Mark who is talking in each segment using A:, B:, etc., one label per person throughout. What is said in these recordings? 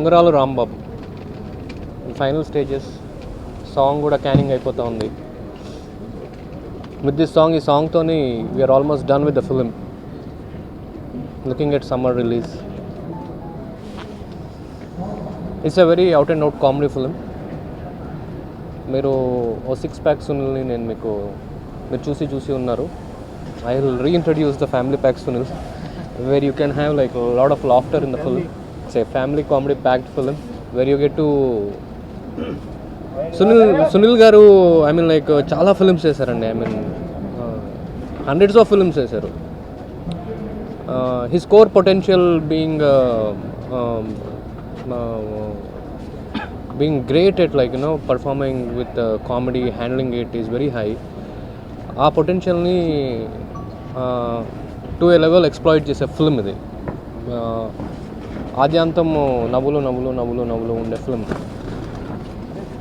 A: ఉంగరాలు Rambabu final stages. Song కూడా canning అయిపోతూ ఉంది. విత్ దిస్ సాంగ్, ఈ సాంగ్తోని we're almost done with the film. Looking at summer release. It's a very out and out comedy film. మీరు ఓ 6 pack సునీల్ని మీరు చూసి ఉన్నారు. I will reintroduce the family pack Sunil, where you can have like a lot of laughter in the film. It's a family comedy packed film where you get to Sunil garu, I mean like చాలా films చేశారండి. I mean hundreds of films చేశారు. His core potential being great at like performing with comedy, handling it is very high. ఆ పొటెన్షియల్ని to A level exploit చేసే film ఇది. ఆద్యాంతము నవ్వులు ఉండే film.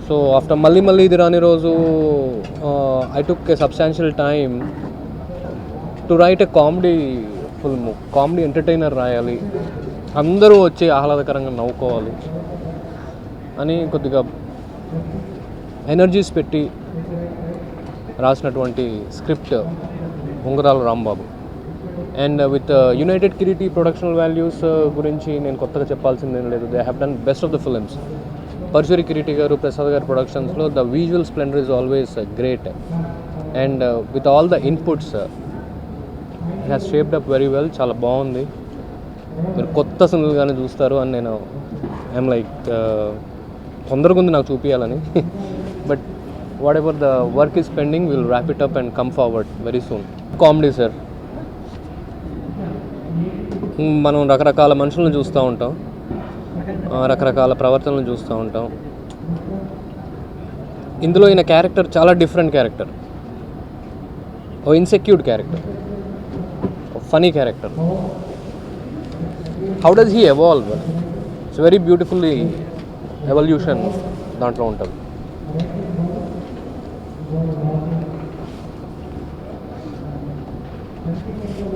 A: So after మళ్ళీ ఇది రాని రోజు I took A substantial time to right A comedy film. Comedy entertainer రాయాలి, అందరూ వచ్చి ఆహ్లాదకరంగా నవ్వుకోవాలి అని కొద్దిగా ఎనర్జీస్ పెట్టి రాసినటువంటి script Ungaralu Rambabu. And with united Kireeti production values గురించి నేను కొత్తగా చెప్పాల్సిందేం లేదు. They have done best of the films. పరశురి కిరీటి గారు, ప్రసాద్ గారు ప్రొడక్షన్స్లో the visual splendour is always great. And with all the inputs it has shaped up very well. చాలా బాగుంది. మీరు కొత్త సినిమాగానే చూస్తారు అని నేను ఐఎమ్ లైక్ తొందరగా ఉంది నాకు చూపించాలని. But what ever the work is pending, will wrap it up and come forward very soon. Comedy sir, మనం రకరకాల మనుషులను చూస్తూ ఉంటాం, రకరకాల ప్రవర్తనలు చూస్తూ ఉంటాం. ఇందులో ఈయన క్యారెక్టర్ చాలా డిఫరెంట్ క్యారెక్టర్. ఓ ఇన్సెక్యూర్డ్ క్యారెక్టర్, ఓ funny character. How does he evolve? It's very beautifully evolution దాంట్లో ఉంటుంది.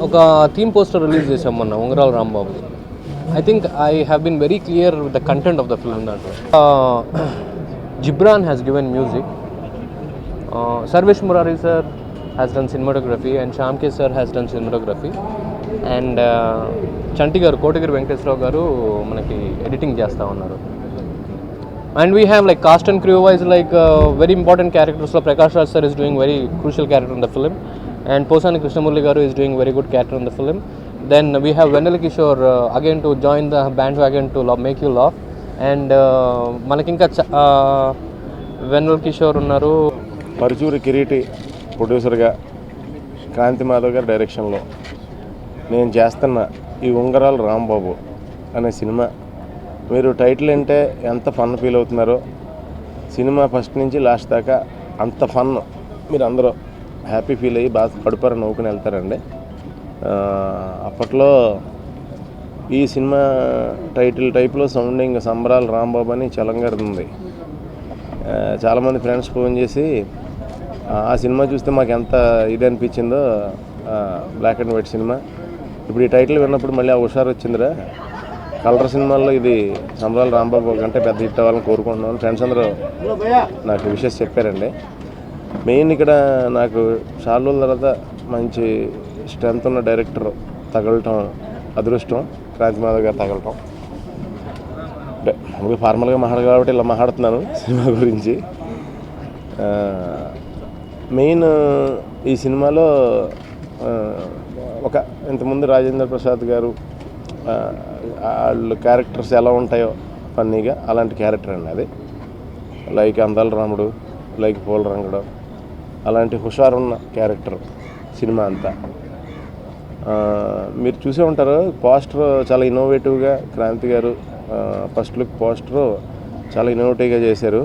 A: ఒక థీమ్ పోస్టర్ రిలీజ్ చేసాం మొన్న Ungaralu Rambabu. I think I have been very clear with the content of the film. దాంట్లో Ghibran has given music, Sarvesh Murari sir has done cinematography, and Shyam K sir has done cinematography, and Chanti garu, Kotagiri Venkateswararao గారు మనకి editing చేస్తూ ఉన్నారు. And we have like cast and crew wise like very important characters. So Prakash Raj sir is doing very crucial character in the film, and Posani Krishnamurli garu is doing very good character in the film. Then we have Vennela Kishore again to join the bandwagon to make you laugh. And మనకి ఇంకా Vennela Kishore ఉన్నారు.
B: పరచూరి కిరీటి ప్రొడ్యూసర్గా క్రాంతి మాధవ్ గారి డైరెక్షన్లో నేను చేస్తున్న ఈ ఉంగరాలు రాంబాబు అనే సినిమా, మీరు టైటిల్ అంటే ఎంత ఫన్ ఫీల్ అవుతున్నారో, సినిమా ఫస్ట్ నుంచి లాస్ట్ దాకా అంత ఫన్ మీరు అందరూ హ్యాపీ ఫీల్ అయ్యి బాగా కడుపార నవ్వుకుని వెళ్తారండి. అప్పట్లో ఈ సినిమా టైటిల్ టైప్లో సౌండింగ్ సంబరాలు రాంబాబు అని చలంగారుంది. చాలామంది ఫ్రెండ్స్ ఫోన్ చేసి ఆ సినిమా చూస్తే మాకు ఎంత ఇది అనిపించిందో, బ్లాక్ అండ్ వైట్ సినిమా. ఇప్పుడు ఈ టైటిల్ విన్నప్పుడు మళ్ళీ ఆ హుషారు వచ్చిందిరా, కలర్ సినిమాల్లో ఇది సంబరాలు రాంబాబు కంటే పెద్ద హిట్ అవ్వాలని కోరుకుంటున్నాను. ఫ్రెండ్స్ అందరూ నాకు విషెస్ చెప్పారండి. మెయిన్ ఇక్కడ నాకు చాలా రోజుల తర్వాత మంచి స్ట్రెంత్ ఉన్న డైరెక్టర్ తగలటం అదృష్టం, క్రాంతి మాధవ్ గారు తగలటం. అంటే ఫార్మల్గా మాట్లాడాలి కాబట్టి ఇలా మాట్లాడుతున్నాను సినిమా గురించి. మెయిన్ ఈ సినిమాలో ఒక ఇంతకుముందు రాజేంద్ర ప్రసాద్ గారు వాళ్ళు క్యారెక్టర్స్ ఎలా ఉంటాయో ఫన్నీగా, అలాంటి క్యారెక్టర్ అండి అది. లైక్ అందాల రాముడు, లైక్ పూల రంగుడు, అలాంటి హుషారున్న క్యారెక్టర్ సినిమా అంతా. మీరు చూసే ఉంటారు పోస్టర్ చాలా ఇన్నోవేటివ్గా క్రాంతి గారు ఫస్ట్ లుక్ పోస్టర్ చాలా ఇన్నోవేటివ్గా చేశారు.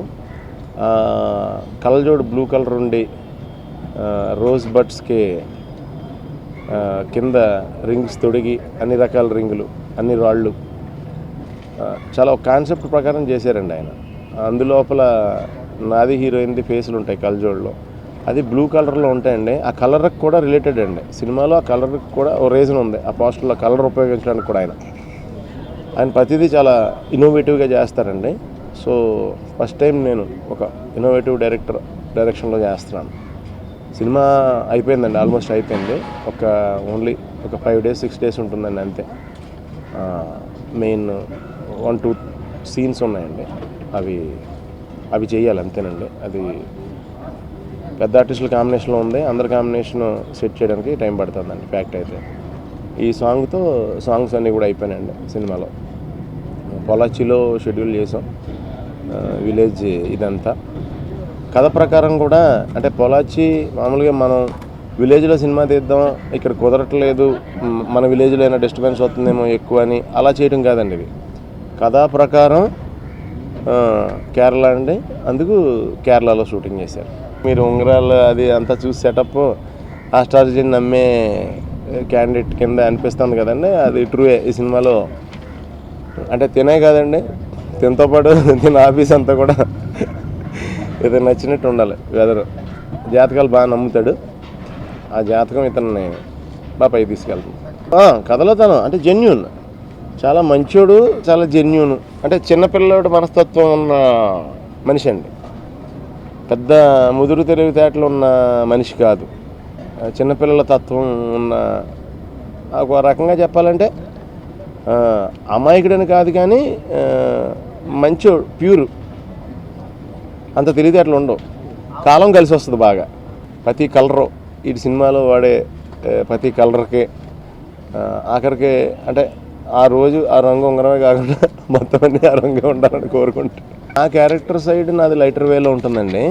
B: కళ్ళజోడు బ్లూ కలర్ ఉండి రోజ్ బడ్స్కి కింద రింగ్స్ తొడిగి అన్ని రకాల రింగులు, అన్ని రాళ్ళు, చాలా ఒక కాన్సెప్ట్ ప్రకారం చేశారండి ఆయన. అందులోపల నాది హీరోయిన్ది ఫేసులు ఉంటాయి కళ్ళజోడులో, అది బ్లూ కలర్లో ఉంటాయండి. ఆ కలర్కి కూడా రిలేటెడ్ అండి సినిమాలో, ఆ కలర్కి కూడా ఓ రీజన్ ఉంది ఆ పోస్టర్లో కలర్ ఉపయోగించడానికి కూడా ఆయన. ఆయన ప్రతిదీ చాలా ఇన్నోవేటివ్గా చేస్తారండి. సో ఫస్ట్ టైం నేను ఒక ఇన్నోవేటివ్ డైరెక్షన్లో చేస్తున్నాను. సినిమా అయిపోయిందండి, ఆల్మోస్ట్ అయిపోయింది. ఓన్లీ ఒక 5 days 6 days ఉంటుందండి అంతే. మెయిన్ 1-2 సీన్స్ ఉన్నాయండి, అవి చేయాలి అంతేనండి. అది పెద్ద ఆర్టిస్టుల కాంబినేషన్లో ఉంది, అందరి కాంబినేషన్ సెట్ చేయడానికి టైం పడుతుందండి ఫ్యాక్ట్ అయితే. ఈ సాంగ్స్ అన్నీ కూడా అయిపోయినాయండి సినిమాలో. పొలాచిలో షెడ్యూల్ చేసాం, విలేజ్ ఇదంతా. కథ ప్రకారం కూడా అంటే పొలాచి మామూలుగా మనం విలేజ్లో సినిమా తీద్దాం, ఇక్కడ కుదరట్లేదు, మన విలేజ్లో అయినా డిస్టర్బెన్స్ అవుతుందేమో ఎక్కువ అని అలా చేయడం కాదండి. ఇది కథా ప్రకారం కేరళ అండి, అందుకు కేరళలో షూటింగ్ చేశారు. మీరు ఉంగరాలు అది అంతా చూసి సెటప్ ఆస్ట్రాలజీని నమ్మే క్యాండిడేట్ కింద అనిపిస్తుంది కదండి, అది ట్రూయే. ఈ సినిమాలో అంటే తినే కాదండి, తినతో పాటు తిన ఆఫీస్ అంతా కూడా ఏదో నచ్చినట్టు ఉండాలి. వెదరు జాతకాలు బాగా నమ్ముతాడు, ఆ జాతకం ఇతన్ని బాగా పైకి తీసుకెళ్తుంది. కథలో తను అంటే జెన్యూన్, చాలా మంచోడు, చాలా జెన్యూన్. అంటే చిన్నపిల్లడు మనస్తత్వం ఉన్న మనిషి అండి, పెద్ద ముదురు తెలివితేటలు ఉన్న మనిషి కాదు. చిన్నపిల్లల తత్వం ఉన్న, ఒక రకంగా చెప్పాలంటే అమాయకుడని కాదు కానీ మంచోడు, ప్యూర్. అంత తెలివితేటలు ఉండవు, కాలం కలిసి వస్తుంది బాగా. ప్రతి కలరు ఈ సినిమాలో వాడే ప్రతి కలర్కి ఆఖరికి అంటే ఆ రోజు ఆ రంగు ఉంగరమే కాకుండా మొత్తం అన్నీ ఆ రంగే ఉండాలని కోరుకుంటాను. ఆ క్యారెక్టర్ సైడ్ నాది లైటర్ వేలో ఉంటుందండి.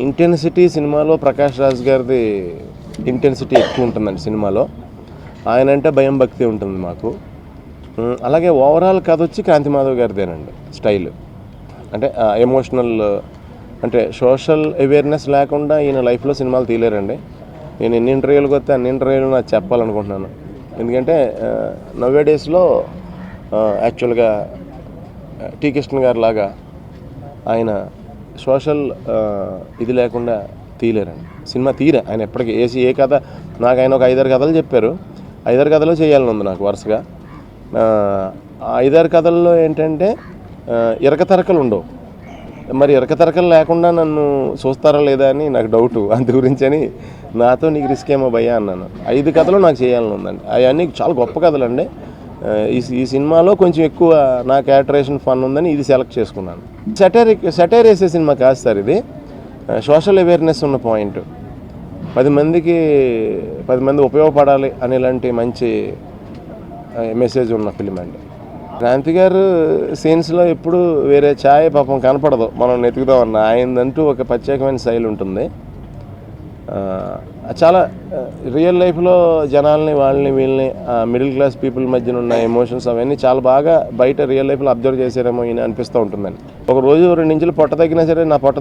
B: ఇంటెన్సిటీ సినిమాలో ప్రకాష్ రాజ్ గారిది ఇంటెన్సిటీ ఎక్కువ ఉంటుందండి సినిమాలో. ఆయన అంటే భయం భక్తి ఉంటుంది మాకు. అలాగే ఓవరాల్ కథ వచ్చి కాంతి మాధవ్ గారిదేనండి స్టైల్. అంటే ఎమోషనల్ అంటే సోషల్ అవేర్నెస్ లేకుండా ఈయన లైఫ్లో సినిమాలు తీయలేరండి. నేను ఎన్ని ఇంటర్వ్యూలకు వస్తే అన్ని ఇంటర్వ్యూలు నాకు చెప్పాలనుకుంటున్నాను. ఎందుకంటే నవ్వే డేస్లో యాక్చువల్గా టీ కృష్ణ గారి లాగా ఆయన సోషల్ ఇది లేకుండా తీయలేరండి సినిమా. ఆయన ఎప్పటికీ ఏ కథ నాకు ఆయన ఒక 5-6 కథలు చెప్పారు. 5-6 కథలు చేయాలని ఉంది నాకు వరుసగా. 5-6 కథల్లో ఏంటంటే ఇరకతరకలు ఉండవు. మరి ఇరకతరకలు లేకుండా నన్ను చూస్తారా లేదా అని నాకు డౌటు. అందు గురించి అని నాతో నీకు రిస్క్ ఏమో భయ్యా అన్నాను. 5 కథలు నాకు చేయాలని ఉందండి. అవన్నీ చాలా గొప్ప కథలండి. ఈ సినిమాలో కొంచెం ఎక్కువ నా క్యారెక్టరేషన్ ఫన్ ఉందని ఇది సెలెక్ట్ చేసుకున్నాను. సెటైర్ వేసే సినిమా కాదు సార్ ఇది, సోషల్ అవేర్నెస్ ఉన్న పాయింట్. 10 మంది ఉపయోగపడాలి అనేలాంటి మంచి మెసేజ్ ఉన్న ఫిలిం అండి. క్రాంతి గారు సీన్స్లో ఎప్పుడు వేరే ఛాయ్ పాపం కనపడదు, మనం వెతుకుదామన్నా. ఆయనదంటూ ఒక ప్రత్యేకమైన శైలి ఉంటుంది. చాలా రియల్ లైఫ్లో జనాల్ని వీళ్ళని మిడిల్ క్లాస్ పీపుల్ మధ్యన ఉన్న ఎమోషన్స్ అవన్నీ చాలా బాగా బయట రియల్ లైఫ్లో అబ్జర్వ్ చేశారేమో ఈయన అనిపిస్తూ ఉంటుందండి. ఒక రోజు 2 ఇంచులు పొట్ట తగ్గినా సరే నా పొట్ట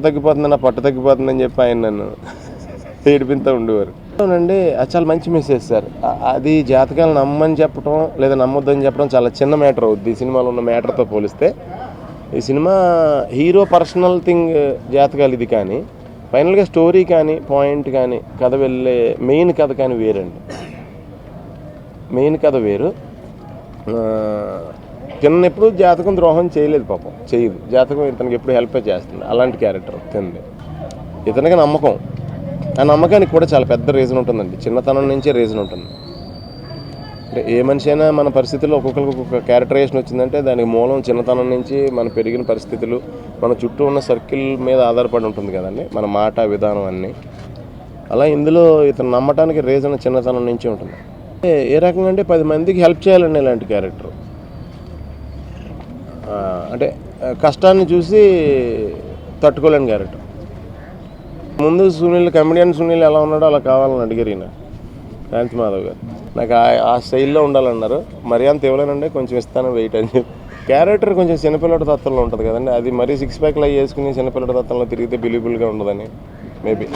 B: తగ్గిపోతుందని చెప్పి ఆయన నన్ను ఏడిపిస్తూ ఉండేవారు. అవునండి, అది చాలా మంచి మెసేజ్ సార్. అది జాతకాలు నమ్మని చెప్పడం లేదా నమ్మొద్దని చెప్పడం చాలా చిన్న మ్యాటర్ అవుద్ది ఈ సినిమాలో ఉన్న మ్యాటర్తో పోలిస్తే. ఈ సినిమా హీరో పర్సనల్ థింగ్ జాతకాలు ఇది, కానీ ఫైనల్గా స్టోరీ కానీ పాయింట్ కానీ కథ వెళ్ళే మెయిన్ కథ కానీ వేరండి. మెయిన్ కథ వేరు. తిన్నెప్పుడు జాతకం ద్రోహం చేయలేదు, పాపం చేయదు. జాతకం ఇతనికి ఎప్పుడు హెల్ప్ చేస్తుంది. అలాంటి క్యారెక్టర్ తింది. ఇతనికి నమ్మకం, ఆ నమ్మకానికి కూడా చాలా పెద్ద రీజన్ ఉంటుందండి. చిన్నతనం నుంచే రీజన్ ఉంటుంది. అంటే ఏ మనిషి అయినా మన పరిస్థితుల్లో ఒక్కొక్క క్యారెక్టరైజేషన్ వచ్చిందంటే దానికి మూలం చిన్నతనం నుంచి మన పెరిగిన పరిస్థితులు, మన చుట్టూ ఉన్న సర్కిల్ మీద ఆధారపడి ఉంటుంది కదండి, మన మాట విధానం అన్నీ. అలా ఇందులో ఇతను నమ్మటానికి రీజన్ చిన్నతనం నుంచి ఉంటుంది. ఏ రకంగా అంటే 10 మందికి హెల్ప్ చేయాలండి ఇలాంటి క్యారెక్టర్. అంటే కష్టాన్ని చూసి తట్టుకోలేని క్యారెక్టర్. ముందు కమెడియన్ సునీల్ ఎలా ఉన్నాడో అలా కావాలని అడిగారు ఈయన కాంతి మాధవ్ గారు. నాకు ఆ స్టైల్లో ఉండాలన్నారు. మరి అంత ఇవ్వలేనండి, కొంచెం ఇస్తాను వెయిట్ అని చెప్పి. క్యారెక్టర్ కొంచెం చిన్నపిల్లడి తత్వంలో ఉంటుంది కదండి, అది మరీ 6 ప్యాక్లు వేసుకుని చిన్నపిల్లడి తత్వంలో తిరిగితే బిలీబుల్గా ఉండదని మేబీ.